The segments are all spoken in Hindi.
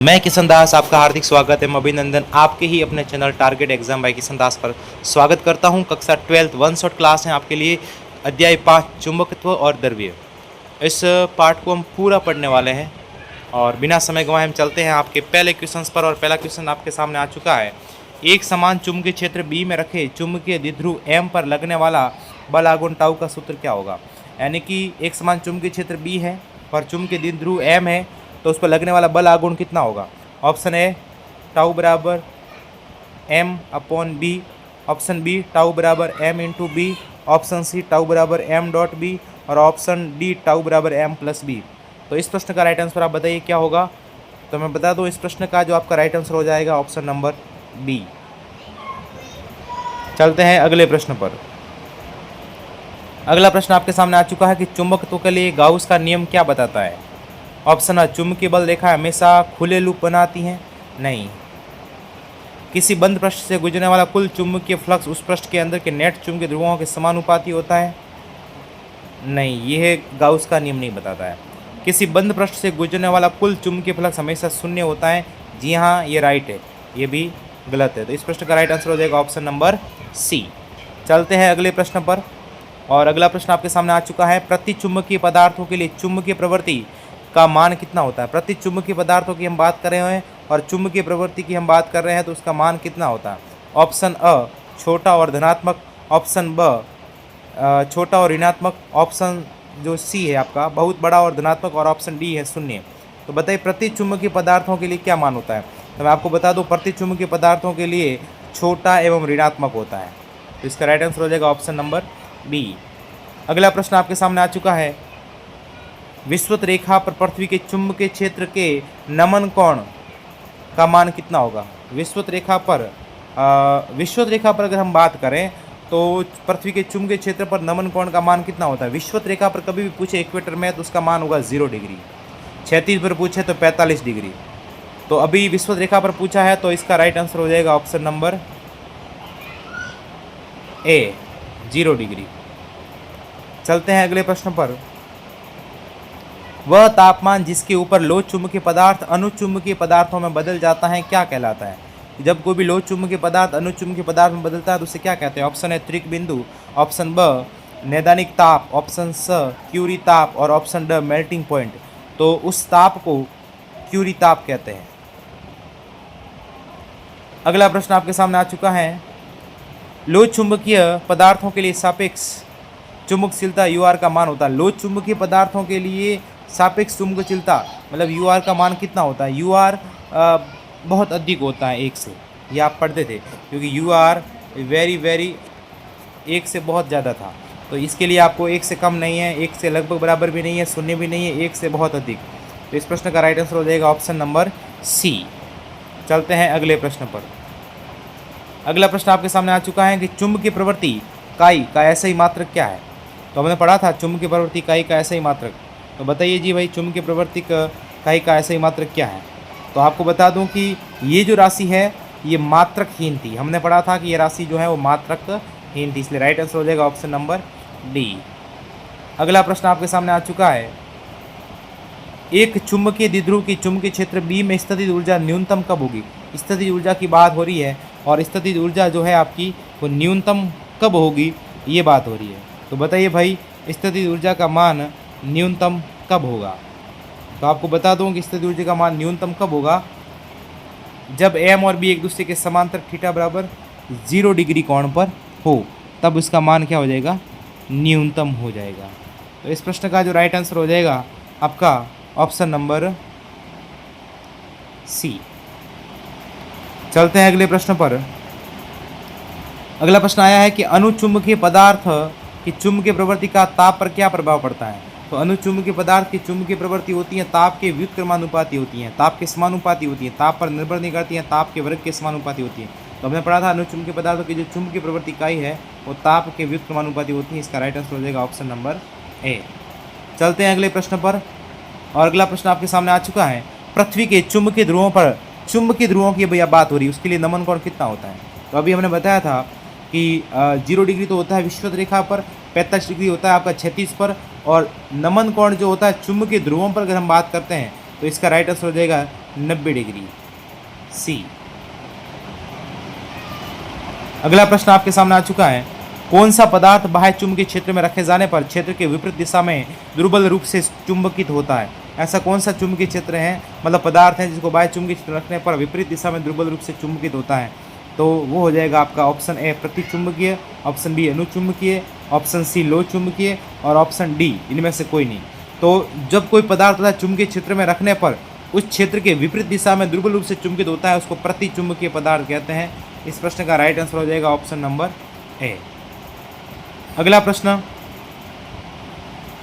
मैं किशन दास, आपका हार्दिक स्वागत है। अभिनंदन आपके ही अपने channel target exam by Kishan Das पर स्वागत करता हूं। कक्षा 12th वन शॉट क्लास है आपके लिए। अध्याय 5 चुंबकत्व और द्रव्य, इस पाठ को हम पूरा पढ़ने वाले हैं और बिना समय गंवाए हम चलते हैं आपके पहले क्वेश्चन पर। और पहला क्वेश्चन आपके सामने आ चुका है। एक समान चुंबकीय क्षेत्र बी में रखे चुंबकीय द्विध्रुव एम पर लगने वाला बल आगुण टाउ का सूत्र क्या होगा। यानी कि एक समान चुंबकीय क्षेत्र बी है और चुंबकीय द्विध्रुव एम है, तो उस पर लगने वाला बल आगुण कितना होगा। ऑप्शन ए टाउ बराबर m upon B, option B tau बराबर m into B, option C tau बराबर एम डॉट बी और ऑप्शन डी टाउ बराबर एम प्लस बी। तो इस प्रश्न का राइट आंसर आप बताइए क्या होगा। तो मैं बता दूं, इस प्रश्न का जो आपका राइट आंसर हो जाएगा ऑप्शन नंबर बी। चलते हैं अगले प्रश्न पर। अगला प्रश्न आपके सामने आ चुका है कि चुंबकत्व के लिए गाउस का नियम क्या बताता है। ऑप्शन है चुंबकीय बल रेखा हमेशा खुले लूप बनाती है, नहीं। किसी बंद पृष्ठ से गुजरने वाला कुल चुंबकीय फ्लक्स उस पृष्ठ के अंदर के नेट चुंबकीय ध्रुवों के समानुपाती होता है, नहीं। यह गाउस का नियम नहीं बताता है। किसी बंद पृष्ठ से गुजरने वाला कुल चुंबकीय फ्लक्स हमेशा शून्य होता है, जी हाँ ये राइट है, ये भी गलत है। तो इस प्रश्न का राइट आंसर हो जाएगा ऑप्शन नंबर सी। चलते हैं अगले प्रश्न पर। और अगला प्रश्न आपके सामने आ चुका है। प्रति चुंबकीय पदार्थों के लिए चुंबकीय प्रवृत्ति का मान कितना होता है। प्रति चुंबकीय पदार्थों की हम बात कर रहे हैं और चुंबकीय प्रवृत्ति की हम बात कर रहे हैं, तो उसका मान कितना होता है। ऑप्शन अ छोटा और धनात्मक, ऑप्शन ब छोटा और ऋणात्मक, ऑप्शन जो सी है आपका बहुत बड़ा और धनात्मक और ऑप्शन डी है शून्य। तो बताइए प्रति चुंबकीय पदार्थों के लिए क्या मान होता है। तो मैं आपको बता दूं, प्रति चुंबकीय पदार्थों के लिए छोटा एवं ऋणात्मक होता है। तो इसका राइट आंसर हो जाएगा ऑप्शन नंबर बी। अगला प्रश्न आपके सामने आ चुका है। विषुवत रेखा पर पृथ्वी के चुंबकीय क्षेत्र के नमन कोण का मान कितना होगा। विषुवत रेखा पर अगर हम बात करें तो पृथ्वी के चुंबकीय क्षेत्र पर नमन कोण का मान कितना होता है। विषुवत रेखा पर कभी भी पूछे इक्वेटर में तो उसका मान होगा 0 डिग्री, क्षैतिज पर पूछे तो 45 डिग्री। तो अभी विषुवत रेखा पर पूछा है, तो इसका राइट आंसर हो जाएगा ऑप्शन नंबर ए 0 डिग्री। चलते हैं अगले प्रश्न पर। वह तापमान जिसके ऊपर लोह चुंबकीय पदार्थ अनुचुंबकीय पदार्थों में बदल जाता है क्या कहलाता है। जब कोई भी लोह चुंबकीय पदार्थ अनुचुंबकीय पदार्थ में बदलता है तो उसे क्या कहते हैं। ऑप्शन है त्वरित बिंदु, ऑप्शन ब नैदानिक ताप, ऑप्शन स क्यूरी ताप और ऑप्शन ड मेल्टिंग पॉइंट। तो उस ताप को क्यूरी ताप कहते हैं। अगला प्रश्न आपके सामने आ चुका है। लोह चुंबकीय पदार्थों के लिए सापेक्ष चुंबकशीलता UR का मान होता है। लोह चुंबकीय पदार्थों के लिए सापेक्ष चुंबकशीलता मतलब UR का मान कितना होता है। UR बहुत अधिक होता है 1 से, ये आप पढ़ते थे, क्योंकि UR वेरी 1 से बहुत ज़्यादा था। तो इसके लिए आपको 1 से कम नहीं है, 1 से लगभग बराबर भी नहीं है, शून्य भी नहीं है, 1 से बहुत अधिक। तो इस प्रश्न का राइट आंसर हो जाएगा ऑप्शन नंबर सी। चलते हैं अगले प्रश्न पर। अगला प्रश्न आपके सामने आ चुका है कि चुंबकीय प्रवृत्ति काई का ऐसा ही मात्रक क्या है। तो हमने पढ़ा था चुंबकीय प्रवृत्ति काई का ऐसा ही मात्रक। तो बताइए जी भाई चुंबकीय प्रवृत्ति काई का ऐसा ही मात्रक क्या है। तो आपको बता दूं कि ये जो राशि है ये मात्रकहीन थी। हमने पढ़ा था कि ये राशि जो है वो मात्रकहीन थी, इसलिए राइट आंसर हो जाएगा ऑप्शन नंबर डी। अगला प्रश्न आपके सामने आ चुका है। एक चुंबकीय द्विध्रुव की चुंबकीय क्षेत्र बी में स्थितिज ऊर्जा न्यूनतम कब होगी। स्थितिज ऊर्जा की बात हो रही है और स्थितिज ऊर्जा जो है आपकी वो न्यूनतम कब होगी, ये बात हो रही है। तो बताइए भाई स्थितिज ऊर्जा का मान न्यूनतम कब होगा। तो आपको बता दूं कि स्थितिज ऊर्जा का मान न्यूनतम कब होगा, जब एम और बी एक दूसरे के समांतर थीटा बराबर 0 डिग्री कोण पर हो, तब इसका मान क्या हो जाएगा, न्यूनतम हो जाएगा। तो इस प्रश्न का जो राइट आंसर हो जाएगा आपका ऑप्शन नंबर सी। चलते हैं अगले प्रश्न पर। अगला प्रश्न आया है कि अनुचुंबकीय पदार्थ की चुंबकीय प्रवृत्ति का ताप पर क्या प्रभाव पड़ता है। तो अनुचुंबकीय पदार्थ की चुंबकीय प्रवृत्ति होती है ताप के व्युत्क्रमानुपाती होती है, ताप के समानुपाती होती है, ताप पर निर्भर नहीं करती है, ताप के वर्ग के समानुपाती होती है। तो हमने पढ़ा था अनुचुंबकीय पदार्थों की जो चुंबकीय प्रवृत्ति इकाई है वो ताप के व्युत्क्रमानुपाती होती है। इसका राइट आंसर हो जाएगा ऑप्शन नंबर ए। चलते हैं अगले प्रश्न पर। और अगला प्रश्न आपके सामने आ चुका है। पृथ्वी के चुंबकीय ध्रुवों पर चुंबकीय ध्रुवों की भैया बात हो रही है, उसके लिए नमन कोण कितना होता है। तो अभी हमने बताया था कि 0 डिग्री तो होता है विषुवत रेखा पर, 45 डिग्री होता है आपका क्षैतिज पर, और नमन कोण जो होता है चुंबकीय ध्रुवों पर अगर हम बात करते हैं तो इसका राइट आंसर हो जाएगा 90 डिग्री, सी। अगला प्रश्न आपके सामने आ चुका है, कौन सा पदार्थ बाह्य चुंबकीय क्षेत्र में रखे जाने पर क्षेत्र के विपरीत दिशा में दुर्बल रूप से चुंबकित होता है? ऐसा कौन सा चुंबकीय क्षेत्र है, मतलब पदार्थ है जिसको बाह्य चुंबकीय क्षेत्र रखने पर विपरीत दिशा में दुर्बल रूप से चुंबकित होता है? तो वो हो जाएगा आपका ऑप्शन ए प्रतिचुंबकीय, ऑप्शन बी अनुचुंबकीय, ऑप्शन सी लो चुंबकीय और ऑप्शन डी इनमें से कोई नहीं। तो जब कोई पदार्थ होता है चुंबकीय क्षेत्र में रखने पर उस क्षेत्र के विपरीत दिशा में दुर्बल रूप से चुंबकित होता है, उसको प्रतिचुंबकीय पदार्थ कहते हैं। इस प्रश्न का राइट आंसर हो जाएगा ऑप्शन नंबर ए। अगला प्रश्न,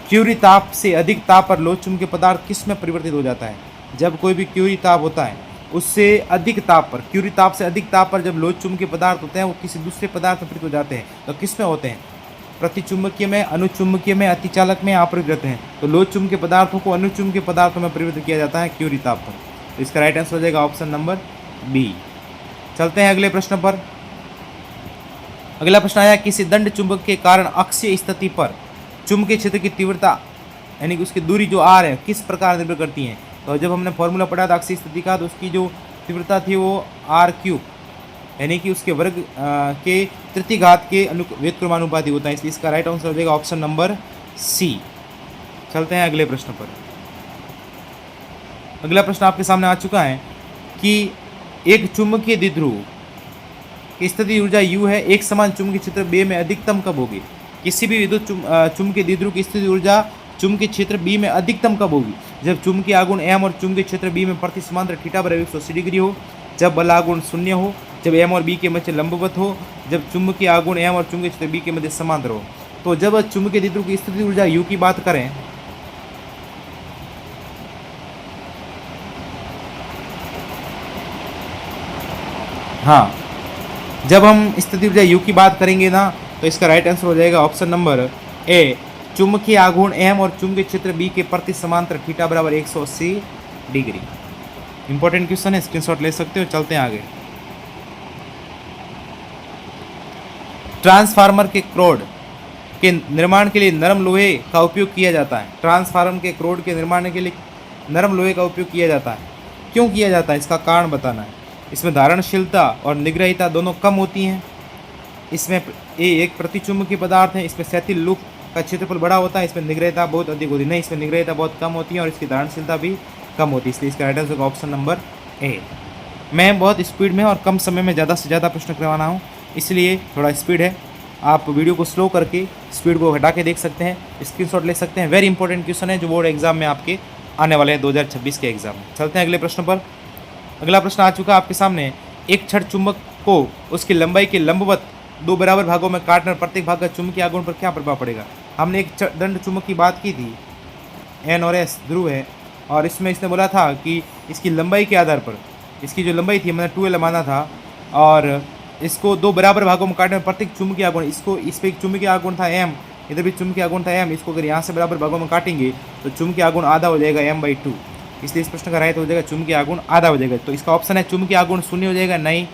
क्यूरी ताप से अधिक ताप पर लोह चुंबकीय पदार्थ किस में परिवर्तित हो जाता है? जब कोई भी क्यूरी ताप होता है उससे अधिक ताप पर, क्यूरी ताप से अधिक ताप पर जब लोह चुंबकीय पदार्थ होते हैं वो किसी दूसरे पदार्थ में परिवर्तित हो जाते हैं। तो किस में होते हैं? प्रतिचुंबकीय में, अनुचुंबकीय में, अतिचालक में, अपरिवर्तित हैं। तो लोह चुंबकीय पदार्थों को अनुचुंबकीय पदार्थों में परिवर्तित किया जाता है क्यूरी ताप पर। तो इसका राइट आंसर हो जाएगा ऑप्शन नंबर बी। चलते हैं अगले प्रश्न पर। अगला प्रश्न आया, किसी दंड चुंबक के कारण अक्षीय स्थिति पर चुंबकीय क्षेत्र की तीव्रता यानी कि उसकी दूरी जो आर है किस प्रकार निर्भर करती है? तो जब हमने फॉर्मूला पढ़ा था अक्षीय स्थिति का, तो उसकी जो तीव्रता थी वो आर क्यूब यानी कि उसके वर्ग के तृतीय घात के व्युत्क्रमानुपाती होता है। इसलिए इसका राइट आंसर हो जाएगा ऑप्शन नंबर सी। चलते हैं अगले प्रश्न पर। अगला प्रश्न आपके सामने आ चुका है कि एक चुंबकीय द्विध्रुव की स्थिति ऊर्जा U है, एक समान चुंबकीय क्षेत्र B में अधिकतम कब होगी? किसी भी विद्युत चुंबकीय द्विध्रुव की स्थिति ऊर्जा चुंबकीय क्षेत्र B में अधिकतम कब होगी? जब चुंबकीय आघूर्ण M और चुंबकीय क्षेत्र B में प्रति समांतर थीटा बराबर 180 डिग्री हो, जब बल आघूर्ण शून्य हो, जब M और B के मध्य लंबवत हो, जब चुंबकीय आघूर्ण M और चुंबकीय क्षेत्र B के मध्य समांतर हो। तो जब चुंबकीय द्विध्रुव की स्थिति ऊर्जा U की बात करें, हाँ, जब हम स्थिति ऊर्जा U की बात करेंगे ना, तो इसका राइट आंसर हो जाएगा ऑप्शन नंबर ए, चुंबकीय आघूर्ण M और चुंबकीय क्षेत्र B के प्रति समांतर थीटा बराबर 180 डिग्री। इंपॉर्टेंट क्वेश्चन है, स्क्रीनशॉट ले सकते हो। चलते हैं आगे। ट्रांसफार्मर के क्रोड के निर्माण के लिए नरम लोहे का उपयोग किया जाता है। ट्रांसफार्मर के क्रोड के निर्माण के लिए नरम लोहे का उपयोग किया जाता है। क्यों किया जाता है, इसका कारण बताना है। इसमें धारणशीलता और निग्रहिता दोनों कम होती हैं। इसमें एक प्रतिचुंबकीय पदार्थ है, इसमें क्षैतिज लूप का क्षेत्रफल बड़ा होता है, इसमें निग्रहिता बहुत अधिक होती है। नहीं, इसमें निग्रहिता बहुत कम होती है और इसकी धारणशीलता भी कम होती है। इसलिए इसका राइट आंसर होगा ऑप्शन नंबर ए। मैं बहुत स्पीड में और कम समय में ज़्यादा से ज़्यादा प्रश्न करवाना हूँ, इसलिए थोड़ा स्पीड है। आप वीडियो को स्लो करके स्पीड को घटा के देख सकते हैं, स्क्रीनशॉट ले सकते हैं। वेरी इंपॉर्टेंट क्वेश्चन है जो बोर्ड एग्जाम में आपके आने वाले हैं 2026 के एग्जाम में। चलते हैं अगले प्रश्न पर। अगला प्रश्न आ चुका है आपके सामने, एक छड़ चुंबक को उसकी लंबाई के लंबवत दो बराबर भागों में काटने पर प्रत्येक भाग का चुंबकीय आघूर्ण पर क्या प्रभाव पड़ेगा? हमने एक दंड चुंबक की बात की थी, N और S ध्रुव है, और इसमें इसने बोला था कि इसकी लंबाई के आधार पर, इसकी जो लंबाई थी मैंने 2L माना था, और इसको दो बराबर भागों में काटने पर प्रत्येक चुंबकीय आघूर्ण, इसको इस पर एक चुंबकीय आघूर्ण था M, इधर भी चुंबकीय आघूर्ण था M, इसको अगर यहाँ से बराबर भागों में काटेंगे तो चुंबकीय आघूर्ण आधा हो जाएगा M/2। इसलिए इस प्रश्न का राइट हो जाएगा चुंबकीय आघूर्ण आधा हो जाएगा। तो इसका ऑप्शन है चुंबकीय आघूर्ण शून्य हो जाएगा, नहीं।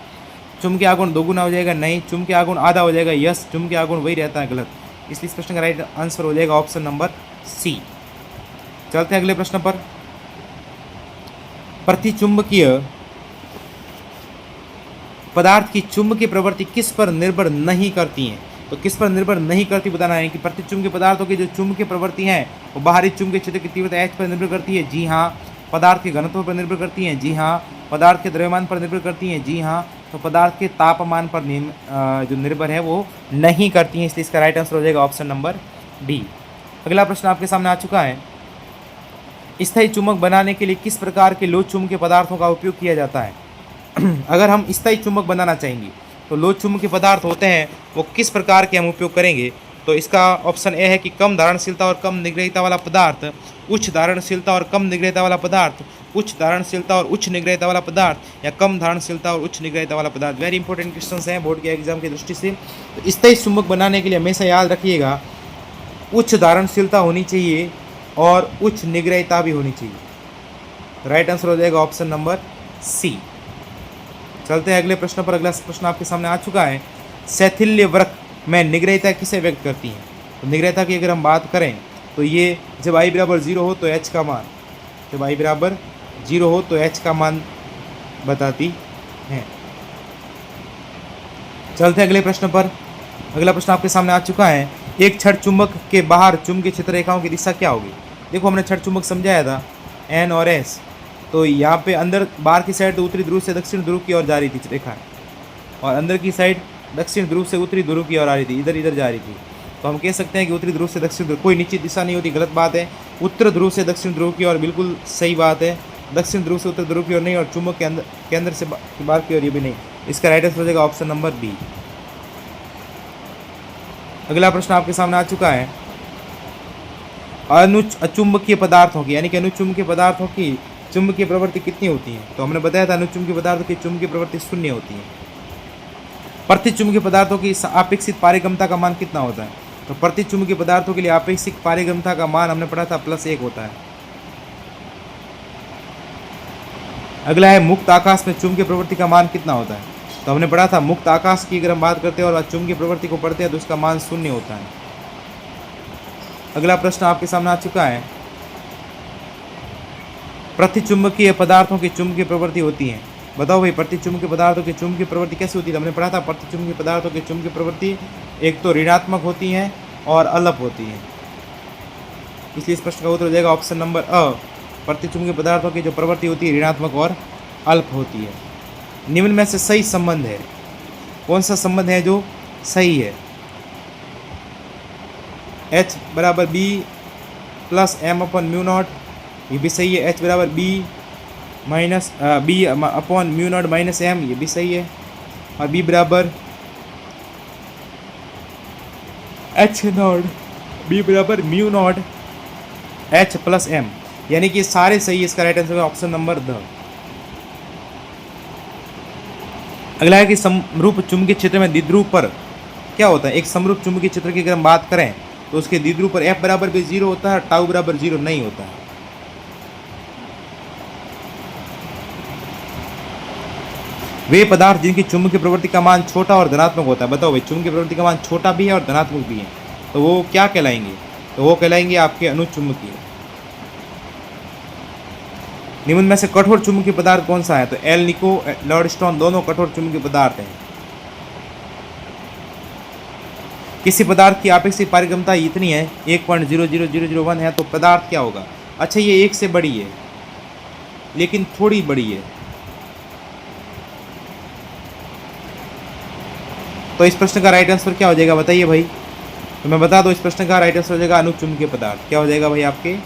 चुंबकीय आघूर्ण दोगुना हो जाएगा, नहीं। चुंबकीय आघूर्ण आधा हो जाएगा, यस। चुंबकीय आघूर्ण वही रहता है, गलत। इसलिए इस प्रश्न का राइट आंसर हो जाएगा ऑप्शन नंबर सी। चलते हैं अगले प्रश्न पर। प्रतिचुंबकीय पदार्थ की चुंबकीय प्रवृत्ति किस पर निर्भर नहीं करती है? तो किस पर निर्भर नहीं करती बताना है कि प्रतिचुंबकीय पदार्थों की जो चुंबकीय प्रवृत्ति है वो बाहरी चुंबकीय क्षेत्र की तीव्रता H पर निर्भर करती है, जी हाँ। पदार्थ के घनत्व पर निर्भर करती हैं, जी हाँ। पदार्थ के द्रव्यमान पर निर्भर करती हैं, जी हाँ। तो पदार्थ के तापमान पर जो निर्भर है वो नहीं करती हैं। इसलिए इसका राइट आंसर हो जाएगा ऑप्शन नंबर डी। अगला प्रश्न आपके सामने आ चुका है, स्थायी चुंबक बनाने के लिए किस प्रकार के लोह चुंबकीय पदार्थों का उपयोग किया जाता है? अगर हम स्थायी चुंबक बनाना चाहेंगे तो लोह चुंबकीय पदार्थ होते हैं वो किस प्रकार के हम उपयोग करेंगे? तो इसका ऑप्शन ए है कि कम धारणशीलता और कम निग्रहिता वाला पदार्थ, उच्च धारणशीलता और कम निग्रहिता वाला पदार्थ, उच्च धारणशीलता और उच्च निग्रहिता वाला पदार्थ, या कम धारणशीलता और उच्च निग्रहिता वाला पदार्थ। वेरी इंपॉर्टेंट क्वेश्चंस हैं बोर्ड के एग्जाम की दृष्टि से। तो स्थायी चुंबक बनाने के लिए हमेशा याद रखिएगा उच्च धारणशीलता होनी चाहिए और उच्च निग्रहिता भी होनी चाहिए। राइट आंसर हो जाएगा ऑप्शन नंबर सी। चलते हैं अगले प्रश्न पर। अगला प्रश्न आपके सामने आ चुका है, शैथिल्य वृक्क में निग्रहिता किसे व्यक्त करती है? तो निग्रहिता की अगर हम बात करें तो ये जब I बराबर 0 हो तो H का मान, जब I बराबर जीरो हो तो एच का मान बताती हैं। चलते हैं अगले प्रश्न पर। अगला प्रश्न आपके सामने आ चुका है। एक छड़ चुंबक के बाहर चुंबकीय क्षेत्र रेखाओं की दिशा क्या होगी? देखो हमने छड़ चुंबक समझाया था एन और एस। तो यहाँ पे अंदर बाहर की साइड उत्तरी ध्रुव से दक्षिण ध्रुव की ओर जा रही थी रेखा, और अंदर की साइड दक्षिण ध्रुव से उत्तरी ध्रुव की ओर आ रही थी, इधर इधर जा रही थी। तो हम कह सकते हैं कि उत्तरी ध्रुव से दक्षिण ध्रुव, कोई निश्चित दिशा नहीं होती, गलत बात है। उत्तर ध्रुव से दक्षिण ध्रुव की ओर बिल्कुल सही बात है। दक्षिण ध्रुव से उत्तर ध्रुव की ओर नहीं, और चुंबक के अंदर से बाहर की ओर ये भी नहीं। इसका राइट आंसर हो जाएगा ऑप्शन नंबर बी। अगला प्रश्न आपके सामने आ चुका है। अचुंबकीय पदार्थों की, यानी कि अनुचुंबकीय पदार्थों की चुंबकीय प्रवृत्ति कितनी होती है? तो हमने बताया था अनुचुंबकीय पदार्थों की चुंबकीय प्रवृत्ति शून्य होती है। प्रतिचुंबकीय पदार्थों की अपेक्षित पारगम्यता का मान कितना होता है? तो प्रतिचुंबकीय पदार्थों के लिए अपेक्षित पारगम्यता का मान हमने पढ़ा था +1 होता है। अगला है मुक्त आकाश में चुंबकीय प्रवृत्ति का मान कितना होता है? तो हमने पढ़ा था मुक्त आकाश की अगर हम बात करते हैं और चुंबकीय प्रवृत्ति को पढ़ते हैं तो उसका मान 0 होता है। अगला प्रश्न आपके सामने आ चुका है। प्रतिचुंबकीय पदार्थों की चुंबकीय प्रवृत्ति होती है। बताओ भाई, प्रतिचुंबकीय पदार्थों की चुंबकीय प्रवृत्ति कैसे होती है? हमने पढ़ा था प्रतिचुंबकीय पदार्थों की चुंबकीय प्रवृत्ति एक तो ऋणात्मक होती है और अलप होती है। इसलिए इस प्रश्न का उत्तर हो जाएगा ऑप्शन नंबर अ। प्रतिचुंबकीय पदार्थों की जो प्रवृत्ति होती है ऋणात्मक और अल्प होती है। निम्न में से सही संबंध है, कौन सा संबंध है जो सही है? H बराबर B plus M upon mu not, ये भी सही है। H बराबर B minus B upon mu not minus M, ये भी सही है। और B बराबर H नॉट, B बराबर mu naught H plus M, यानी कि सारे सही है। इसका राइट आंसर है ऑप्शन नंबर द। अगला है कि समरूप चुंबकीय क्षेत्र में द्विध्रुव पर क्या होता है? एक समरूप चुंबकीय क्षेत्र की अगर हम बात करें तो उसके द्विध्रुव पर F बराबर भी 0 होता है, टाउ बराबर 0 नहीं होता है। वे पदार्थ जिनकी चुंबकीय प्रवृत्ति का मान छोटा और धनात्मक होता है। बताओ भाई, चुंबकीय प्रवृत्ति का मान छोटा भी है और धनात्मक भी है, तो वो क्या कहलाएंगे? तो वो कहलाएंगे आपके अनुचुंबकीय। निम्न में से कठोर चुंबकीय पदार्थ कौन सा है? तो एल निको, लॉर्डस्टोन दोनों कठोर चुंबकीय पदार्थ हैं। किसी पदार्थ की अपेक्षित पारगम्यता इतनी है 1.00001 है, तो पदार्थ क्या होगा? अच्छा, ये 1 से बड़ी है लेकिन थोड़ी बड़ी है, तो इस प्रश्न का राइट आंसर क्या हो जाएगा बताइए भाई? तो मैं बता दूं, इस प्रश्न का राइट आंसर हो जाएगा अनुचुंबकीय पदार्थ। क्या हो जाएगा भाई आपके?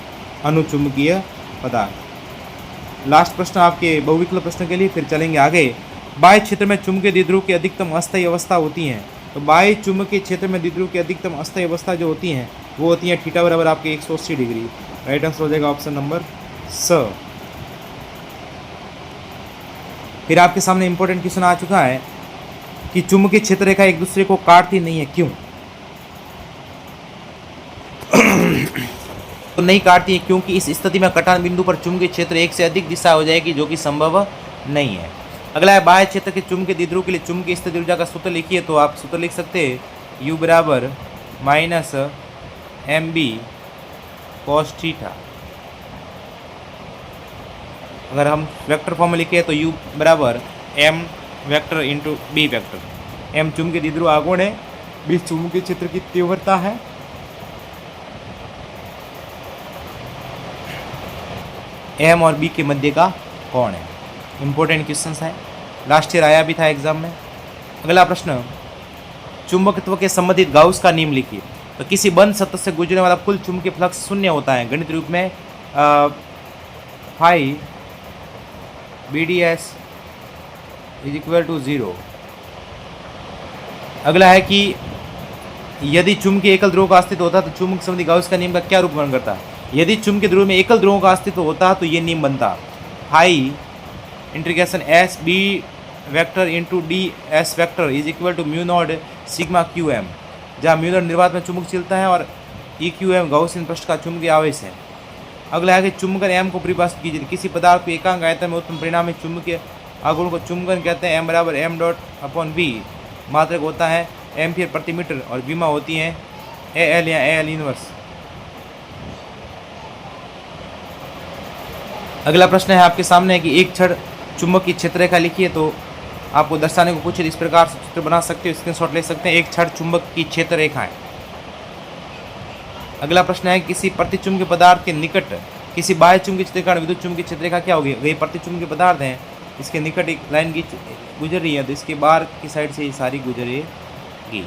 अनुचुंबकीय पदार्थ। लास्ट प्रश्न आपके बहुविकल्प प्रश्न के लिए, फिर चलेंगे आगे। बाह्य क्षेत्र में चुंबकीय द्विध्रुव की अधिकतम अस्थायी अवस्था होती हैं। तो बाह्य चुंबकीय क्षेत्र में द्विध्रुव की अधिकतम अस्थायी अवस्था जो होती हैं वो होती हैं थीटा बराबर आपके 180 डिग्री। राइट आंसर हो जाएगा ऑप्शन नंबर स। फिर आपके सामने इंपॉर्टेंट क्वेश्चन आ चुका है कि चुंबकीय क्षेत्र रेखा एक दूसरे को काटती नहीं है, क्यों? तो नहीं काटती है क्योंकि इस स्थिति में कटान बिंदु पर चुंबकीय क्षेत्र एक से अधिक दिशा हो जाएगी, जो कि संभव नहीं है। अगला है बाह्य क्षेत्र के चुंबकीय द्विध्रुव के लिए चुंबकीय स्थिति ऊर्जा का सूत्र लिखिए। तो आप सूत्र लिख सकते हैं U बराबर माइनस MB cos थीटा। अगर हम वेक्टर फॉर्म में लिखे तो U बराबर M vector into B vector. M चुंबकीय द्विध्रुव आघूर्ण है, B चुंबकीय क्षेत्र की तीव्रता है, M और B के मध्य का कोण है। इंपॉर्टेंट क्वेश्चन है, लास्ट ईयर आया भी था एग्जाम में। अगला प्रश्न, चुंबकत्व के संबंधित गाउस का नियम लिखिए। तो किसी बंद सतह से गुजरने वाला कुल चुंबकीय फ्लक्स 0 होता है, गणित रूप में phi BDS is equal to 0। अगला है कि यदि चुंबकीय एकल ध्रुव का अस्तित्व होता है तो चुंबक संबंधी गाउस का नियम का क्या रूप ग्रहण करता है? यदि चुंबकीय ध्रुव में एकल ध्रुवों का अस्तित्व होता तो ये नियम बनता phi integration S B vector into D S vector is equal to mu naught sigma Q M, जहाँ म्यू नॉट निर्वात में चुंबकशीलता है और ई क्यू एम गॉसियन पृष्ठ का चुंबकीय आवेश है। अगला है कि चुंबकन एम को परिभाषित कीजिए। किसी पदार्थ को एकांक आयतन में उत्पन्न परिणामी चुंबकीय आघूर्ण को चुंबकन कहते हैं। एम बराबर एम डॉट अपॉन बी, मात्रक होता है एम्पियर प्रति मीटर और बीमा होती है AL या AL इनवर्स। अगला प्रश्न है आपके सामने है कि एक क्षण चुंबक की क्षेत्र रेखा लिखी है, तो आपको दर्शाने को कुछ इस प्रकार से चित्र बना सकते हो, स्क्रीनशॉट ले सकते हैं। एक क्षण चुंबक की क्षेत्र रेखा है। अगला प्रश्न है किसी प्रतिचुंबकीय पदार्थ के निकट किसी बाह्य चुंबकीय क्षेत्र के कारण विद्युत चुंबकीय क्षेत्र रेखा क्या होगी। ये प्रतिचुंबकीय पदार्थ है, इसके निकट एक लाइन की गुजर रही है, तो इसके बाहर की साइड से ये सारी गुजरेगी।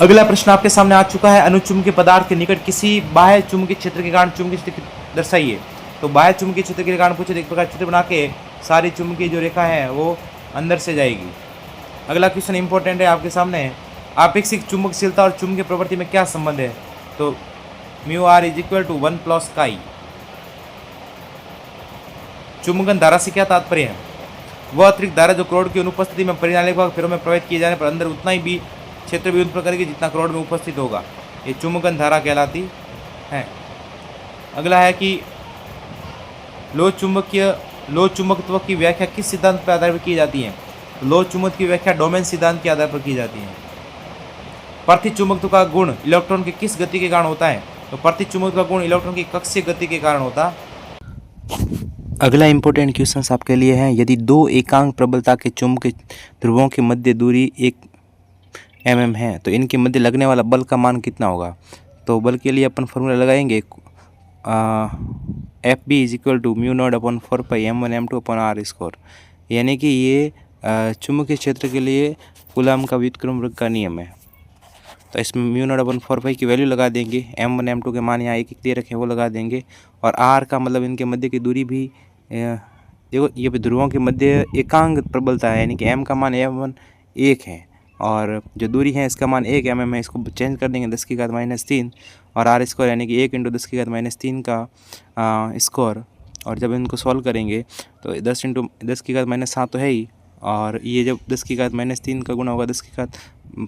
अगला प्रश्न आपके सामने आ चुका है, अनुचुंबकीय पदार्थ के निकट किसी बाह्य चुंबकीय क्षेत्र के कारण चुंबकीय क्षेत्र दर्शाइए। तो बाह्य चुंबकीय क्षेत्र के कारण पूछे, एक प्रकार चित्र बना के सारी चुंबकीय जो रेखा है वो अंदर से जाएगी। अगला क्वेश्चन इंपॉर्टेंट है आपके सामने, आपेक्षिक चुंबकशीलता और चुंबकीय प्रवृत्ति में क्या संबंध है। तो mu R is equal to 1 plus chi. चुंबकन धारा से क्या तात्पर्य है, वह अतिरिक्त धारा जो क्रोड की अनुपस्थिति में परिणामी फेरों में प्रवेश किए जाने पर अंदर उतना ही भी क्षेत्र भी उत्पन्न करेगी जितना क्रोड में उपस्थित होगा। ये चुंबकन धारा कहलाती है। अगला है कि लोह चुंबकत्व की व्याख्या किस सिद्धांत पर आधार पर की जाती है। लोह चुंबक की व्याख्या डोमेन सिद्धांत के आधार पर की जाती है। प्रतिचुंबकत्व का गुण इलेक्ट्रॉन की किस गति के कारण होता है। तो प्रतिचुंबकत्व का गुण इलेक्ट्रॉन की कक्षीय गति के कारण होता है। अगला इंपॉर्टेंट क्वेश्चन आपके लिए है, यदि दो एकांक प्रबलता के चुंबकीय ध्रुवों की मध्य दूरी 1 mm है तो इनके मध्य लगने वाला बल का मान कितना होगा। तो बल के लिए अपन फॉर्मूला लगाएंगे, F B is equal to mu naught upon 4 pi m1 m2 upon R square. यानी कि ये चुंबकीय क्षेत्र के लिए कूलम का व्युत्क्रम वर्ग का नियम है। तो इसमें म्यू नॉट अपॉन 4 पाई की वैल्यू लगा देंगे, m1 m2 के मान यहाँ एक दे रखे वो लगा देंगे, और r का मतलब इनके मध्य की दूरी भी देखो, ये ध्रुवों के मध्य एकांक प्रबलता है, यानी कि m का मान m1 1 है और जो दूरी है इसका मान 1 mm है। इसको चेंज कर देंगे 10 की घात -3 और आर स्क्वायर यानी कि 1 × 10 की घात -3 का स्क्वायर। और जब इनको सॉल्व करेंगे तो 10 × 10 की घात -7 तो है ही, और ये जब 10 की घात -3 का गुना होगा 10 की घात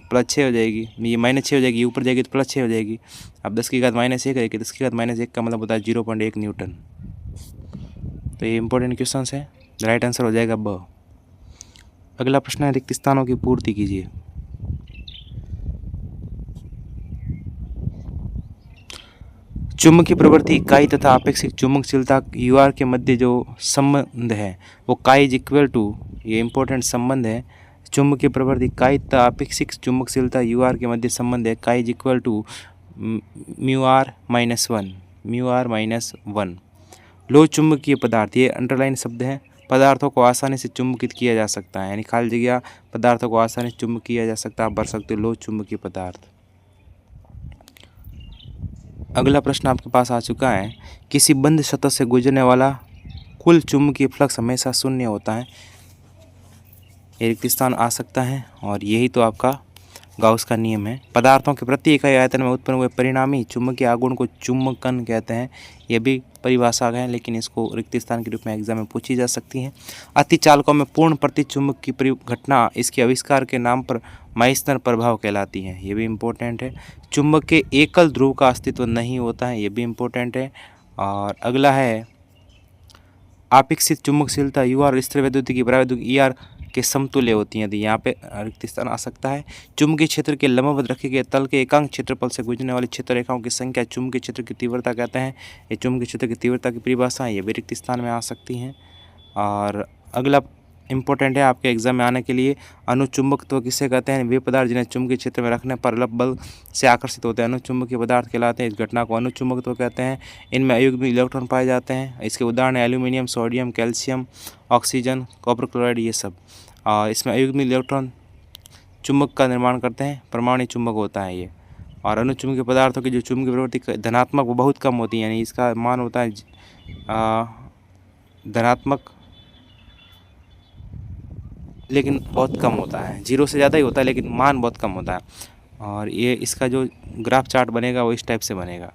+6 हो जाएगी, ये -6 हो जाएगी, ऊपर जाएगी तो +6 हो जाएगी। अब 10 की घात -1 रहेगी, 10 की घात -1 का मतलब होता है 0.1 न्यूटन। तो ये इंपॉर्टेंट क्वेश्चन है, राइट आंसर हो जाएगा ब। अगला प्रश्न है, रिक्त स्थानों की पूर्ति कीजिए। चुंबकीय प्रवृत्ति इकाई तथा आपेक्षिक चुंबकशीलता UR के मध्य जो संबंध है वो काई इज इक्वल टू, ये इंपॉर्टेंट संबंध है, चुंबकीय प्रवृत्ति इकाई तथा आपेक्षिक चुंबकशीलता UR के मध्य संबंध है chi is equal to mu R minus 1। लोह चुंबकीय पदार्थ, ये अंडरलाइन शब्द है, पदार्थों को आसानी से चुंबकित किया जा सकता है, यानी खाली जगह पदार्थों को आसानी से चुंबकित किया जा सकता है, आप भर सकते हो लोह चुंबकीय पदार्थ। अगला प्रश्न आपके पास आ चुका है, किसी बंद सतह से गुजरने वाला कुल चुंबकीय फ्लक्स हमेशा शून्य होता है। ये रिक्त स्थान आ सकता है और यही तो आपका गाउस का नियम है। पदार्थों के प्रति इकाई आयतन में उत्पन्न हुए परिणामी चुंबकीय आघूर्ण को चुंबकन कहते हैं। ये भी परिभाषा है, लेकिन इसको रिक्त स्थान के रूप में एग्जाम में पूछी जा सकती है। अतिचालकों में पूर्ण प्रतिचुंबक की घटना इसके आविष्कार के नाम पर माइसनर प्रभाव कहलाती है। ये भी इम्पोर्टेंट है। चुंबक के एकल ध्रुव का अस्तित्व नहीं होता है, ये भी इम्पोर्टेंट है। और अगला है, आपेक्षिक चुंबकशीलता UR और स्थिर वैद्युतिकी परावैद्युतिकी ER के समतुल्य होती हैं। तो यहाँ पे रिक्त स्थान आ सकता है। चुंबकीय क्षेत्र के लंबवत रखे गए तल के एकांक क्षेत्रफल से गुजरने वाली क्षेत्र रेखाओं की संख्या चुंबकीय क्षेत्र की तीव्रता कहते हैं। ये चुंबकीय क्षेत्र की तीव्रता की परिभाषा ये भी रिक्त स्थान में आ सकती हैं। और अगला इंपॉर्टेंट है आपके एग्जाम में आने के लिए, अनुचुंबकत्व किसे कहते हैं। वे पदार्थ जिन्हें चुंबकीय क्षेत्र में रखने पर अलग बल से आकर्षित होते हैं अनुचुंबकीय पदार्थ कहलाते हैं। इस घटना को अनुचुंबकत्व कहते हैं। इनमें अयुग्मी इलेक्ट्रॉन पाए जाते हैं। इसके उदाहरण aluminium, sodium, calcium, oxygen, copper chloride, ये सब। इसमें अयुग्मी इलेक्ट्रॉन चुंबक का निर्माण करते हैं, परमाणु चुंबक होता है ये। और अनुचुंबकीय पदार्थों की जो चुंबकीय प्रवृत्ति धनात्मक वो बहुत कम होती है, यानी इसका मान होता है धनात्मक, लेकिन बहुत कम होता है, 0 से ज़्यादा ही होता है लेकिन मान बहुत कम होता है। और ये इसका जो ग्राफ चार्ट बनेगा वो इस टाइप से बनेगा।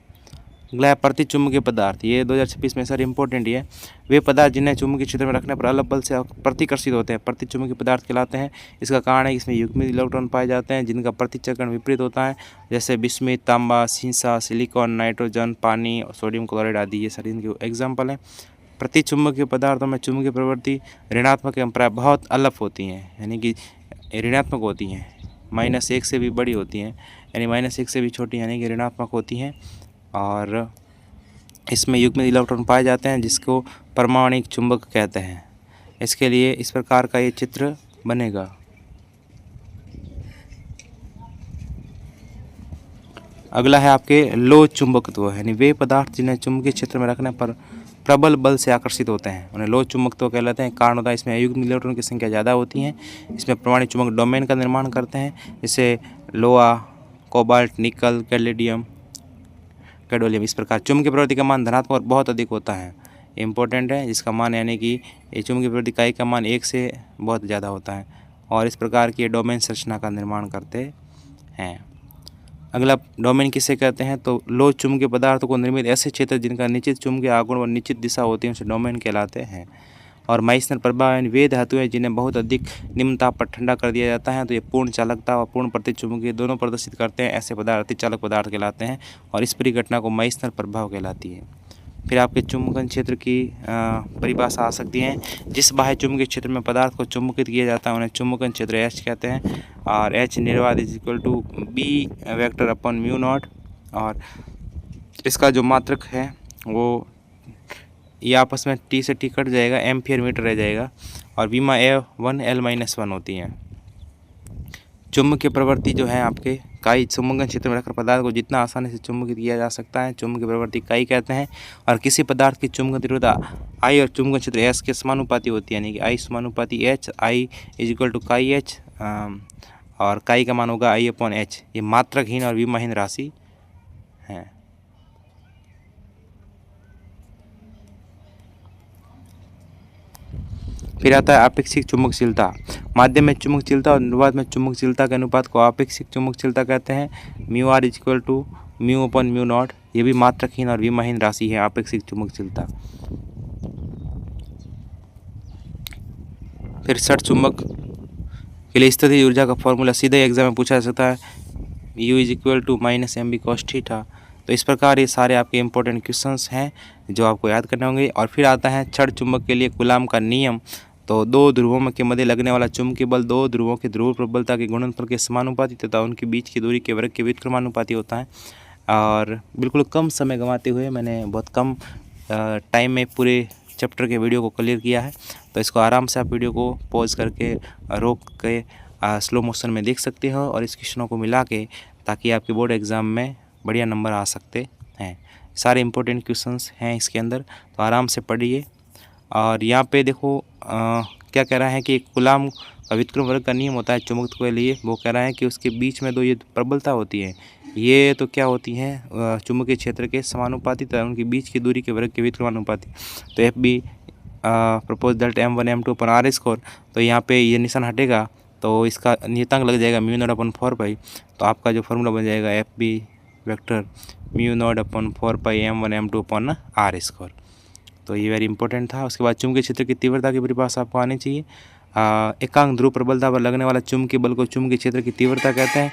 अगला है प्रतिचुंबकीय पदार्थ, ये 2026 में सर इंपॉर्टेंट ही है। वे पदार्थ जिन्हें चुंबकीय क्षेत्र में रखने पर अलग बल से प्रतिकर्षित होते हैं प्रतिचुंबकीय पदार्थ कहलाते हैं। इसका कारण है इसमें युग्मित इलेक्ट्रॉन पाए जाते हैं जिनका प्रतिचक्रण विपरीत होता है, जैसे बिस्मिथ, तांबा, सीसा, सिलिकॉन, नाइट्रोजन, पानी, सोडियम क्लोराइड आदि, ये सारे इनके एग्जाम्पल हैं। प्रतिचुंबकीय पदार्थों में चुंबकीय प्रवृत्ति ऋणात्मक एवं प्राय बहुत अलग होती हैं, यानी कि ऋणात्मक होती हैं। -1 से भी बड़ी होती हैं, यानी -1 से भी छोटी यानी कि ऋणात्मक होती हैं। और इसमें युग्मित इलेक्ट्रॉन पाए जाते हैं जिसको परमाणुक चुंबक कहते हैं। इसके लिए इस प्रकार का ये चित्र बनेगा। अगला है आपके लोह चुंबकत्व, यानी वे पदार्थ जिन्हें चुंबकीय क्षेत्र में रखने पर प्रबल बल से आकर्षित होते हैं उन्हें लोह चुंबकत्व कहलाते हैं। कारण होता है इसमें अयुग्मित इलेक्ट्रॉन की संख्या ज़्यादा होती है। इसमें परमाणु चुंबक डोमेन का निर्माण करते हैं, जैसे लोहा, कोबाल्ट, निकल, कैडमियम, कैडोलियम। इस प्रकार चुंबकीय प्रवृत्ति का मान धनात्मक और बहुत अधिक होता है, इम्पोर्टेंट है, जिसका मान यानी कि ये चुंबकीय प्रवृत्ति इकाई का मान 1 से बहुत ज़्यादा होता है। और इस प्रकार की डोमेन संरचना का निर्माण करते हैं। अगला डोमेन किसे कहते हैं, तो लोह चुंबकीय पदार्थों को निर्मित ऐसे क्षेत्र जिनका निश्चित चुंबकीय आघूर्ण और निश्चित दिशा होती है उसे डोमेन कहलाते हैं। और माइसनर प्रभाव यानी वे धातुएं जिन्हें बहुत अधिक निम्न ताप पर ठंडा कर दिया जाता है तो ये पूर्ण चालकता और पूर्ण प्रतिचुंबकीय दोनों प्रदर्शित करते हैं, ऐसे पदार्थ अतिचालक पदार्थ कहलाते हैं और इस परिघटना को माइसनर प्रभाव कहलाती है। फिर आपके चुंबकन क्षेत्र की परिभाषा आ सकती है। जिस बाह्य चुंबकीय क्षेत्र में पदार्थ को चुंबकित किया जाता है उन्हें चुंबकन क्षेत्र एच कहते हैं। और एच निर्वात = B vector upon mu naught. और इसका जो मात्रक है वो ये आपस में टी से टी कट जाएगा, एम्पियर मीटर रह जाएगा। और विमा A1 L-1 होती है। चुंबकीय प्रवृत्ति जो है आपके इकाई चुंबकन क्षेत्र में रखकर पदार्थ को जितना आसानी से चुंबकित किया जा सकता है चुंबकीय प्रवृत्ति इकाई कहते हैं। और किसी पदार्थ की चुंबकन तीव्रता I और चुंबकन क्षेत्र S के समानुपाती होती है, यानी कि I समानुपाती H, I = KH और काई का मान होगा I/H। ये मात्रकहीन और विमाहीन राशि है। फिर आता है आपेक्षिक चुंबकशीलता। माध्यम में चुंबकशीलता और निर्वात में चुंबकशीलता के अनुपात को आपेक्षिक चुंबकशीलता कहते हैं। μR = μ/μ0। ये भी मात्रकहीन और विमाहीन राशि है आपेक्षिक चुंबकशीलता। फिर सठ चुंबक के लिए स्थितिज ऊर्जा का फॉर्मूला सीधे एग्जाम में पूछा जा सकता है, U = -mb cos थीटा। तो इस प्रकार ये सारे आपके इंपॉर्टेंट क्वेश्चंस हैं जो आपको याद करने होंगे। और फिर आता है छड़ चुंबक के लिए कूलाम का नियम। तो दो ध्रुवों के मध्य लगने वाला चुंबकीय बल दो ध्रुवों के ध्रुव प्रबलता के गुणनफल के समानुपाती तथा उनके बीच की दूरी के वर्ग के व्युत्क्रमानुपाती होता है। और बिल्कुल कम समय गंवाते हुए मैंने बहुत कम टाइम में पूरे चैप्टर के वीडियो को क्लियर किया है। तो इसको आराम से आप वीडियो को पॉज करके रोक के स्लो मोशन में देख सकते हो और इस क्वेश्चनों को मिला के, ताकि आपके बोर्ड एग्ज़ाम में बढ़िया नंबर आ सकते हैं। सारे इंपॉर्टेंट क्वेश्चंस हैं इसके अंदर, तो आराम से पढ़िए। और यहाँ पे देखो क्या कह रहा है कि कूलाम का व्युत्क्रम वर्ग का नियम होता है चुंबकत्व के लिए। वो कह रहा है कि उसके बीच में दो ये प्रबलता होती है, ये तो क्या होती हैं चुंबकीय क्षेत्र के समानुपाती तथा उनके बीच की दूरी के वर्ग के व्युत्क्रमानुपाती। तो FB propose that M1 M2/r²। तो यहाँ पे ये निशान हटेगा तो इसका नियतांक लग जाएगा μ0/4π। तो आपका जो फॉर्मूला बन जाएगा FB वेक्टर μ0/4π M1 M2/r²। तो ये वेरी इंपॉर्टेंट था। उसके बाद चुंबकीय क्षेत्र की तीव्रता की परिभाषा आपको आनी चाहिए। एकांक ध्रुव प्रबलता पर लगने वाला चुंबकीय बल को चुंबकीय क्षेत्र की तीव्रता कहते हैं।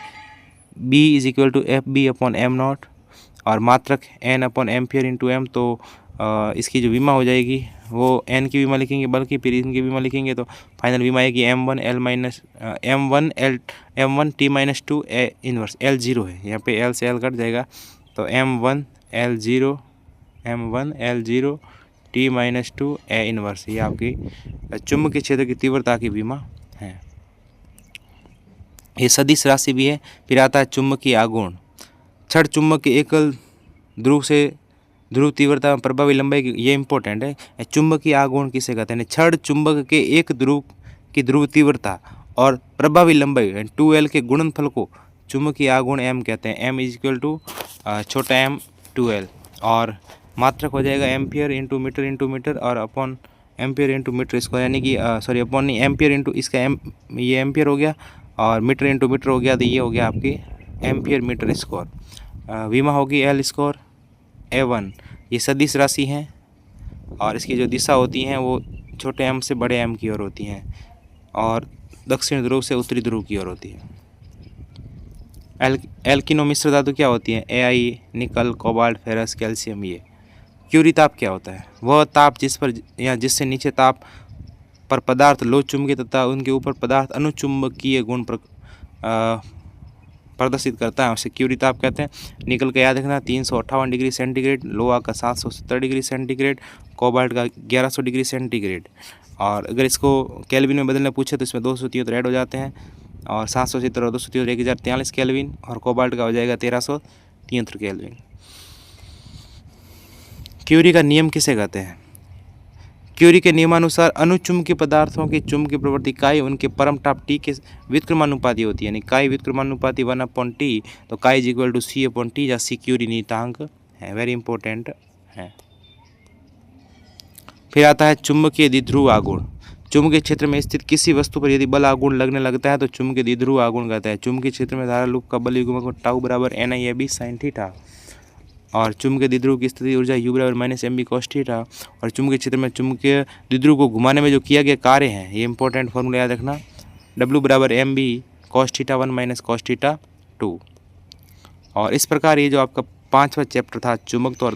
B = FB/m0 और मात्रक N/एम्पियर/m। तो इसकी जो विमा हो जाएगी वो N की विमा लिखेंगे, बल्कि फिर इनकी विमा लिखेंगे तो फाइनल विमा आएगी M1 T-2 A inverse L0 है। यहाँ पे L से L कट जाएगा तो M1 L0 T-2 A inverse. ये आपकी चुंबकीय क्षेत्र की तीव्रता की विमा है। ये सदिश राशि भी है। फिर आता है चुंबकीय आघूर्ण। छड़ चुंबक के एकल ध्रुव से ध्रुव तीव्रता में प्रभावी लंबाई की, ये इंपॉर्टेंट है। चुंबकीय आघूर्ण किसे कहते हैं? छड़ चुंबक के एक ध्रुव की ध्रुव तीव्रता और प्रभावी लंबाई 2L के गुणनफल को चुंबकीय आघूर्ण M कहते हैं। M = छोटा m 2L और मात्रक हो जाएगा एम्पियर/मीटर और अपॉन एम्पियर/मीटर इसको, यानी कि सॉरी अपॉन नहीं, एम्पियर इसका ये एम्पियर हो गया और मीटर/मीटर हो गया, तो ये हो गया आपकी एम्पियर/मीटर²। विमा होगी L² A1। ये सदिश राशि है और इसकी जो दिशा होती हैं वो छोटे m से बड़े m की ओर होती हैं और दक्षिण ध्रुव से उत्तरी ध्रुव की ओर होती है। एल्किनो मिश्र धातु क्या होती है? Ai, निकल, कोबाल्ट, फेरस, कैल्शियम। ये क्यूरी ताप क्या होता है? वह ताप जिस पर या जिससे नीचे ताप पर पदार्थ लोह चुंबकीय तथा उनके ऊपर पदार्थ अनुचुंबकीय गुण प्रदर्शित करता है, उसे क्यूरी ताप कहते हैं। निकल का याद रखना 358 डिग्री सेंटीग्रेड, लोहा का 770 डिग्री सेंटीग्रेड, कोबाल्ट का 1100 डिग्री सेंटीग्रेड। और अगर इसको केल्विन में बदलना पूछे तो इसमें 273 ऐड हो जाते हैं, और 770 और 273 1043 केल्विन, और कोबाल्ट का हो जाएगा 1373 केल्विन। क्यूरी का नियम किसे कहते हैं? क्यूरी के नियमानुसार अनुचुंबकीय पदार्थों की चुंबकीय प्रवृत्ति काई उनके परमताप T के व्युत्क्रमानुपाती होती है, यानी काई व्युत्क्रमानुपाती 1/T, तो काई इज इक्वल टू C/T या C क्यूरी नियतांक है, वेरी इंपॉर्टेंट है। फिर आता है चुंबकीय द्विध्रुव आघूर्ण। चुंबकीय क्षेत्र में स्थित किसी वस्तु पर यदि बल आघूर्ण लगने लगता है तो चुंबकीय द्विध्रुव आघूर्ण कहते हैं। चुंबकीय क्षेत्र में धारा लूप का बल युग्मक टाउ बराबर NIAB sin थीटा, और चुंबकीय द्विध्रुव की स्थिति ऊर्जा U बराबर -MB cos थीटा। और चुंबकीय क्षेत्र में चुंबकीय द्विध्रुव को घुमाने में जो किया गया कार्य है, ये इंपॉर्टेंट फॉर्मूला याद रखना, W बराबर MB cos theta 1 - cos theta 2। और इस प्रकार ये जो आपका 5वां चैप्टर था चुंबकत्व और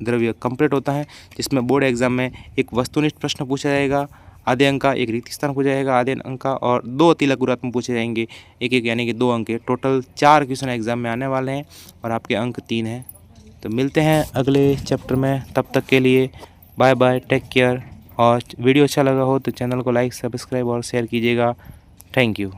द्रव्य कंप्लीट होता है, जिसमें बोर्ड एग्जाम में एक वस्तुनिष्ठ प्रश्न पूछा जाएगा आधे अंक का, एक रिक्त स्थान पूछा जाएगा आधे अंक का, और 2 अतिलक गुणात्मक पूछे जाएंगे एक एक, यानी कि 2 अंक के। टोटल 4 क्वेश्चन एग्जाम में आने वाले हैं और आपके अंक 3 हैं। तो मिलते हैं अगले चैप्टर में, तब तक के लिए बाय बाय, टेक केयर। और वीडियो अच्छा लगा हो तो चैनल को लाइक, सब्सक्राइब और शेयर कीजिएगा। Thank you.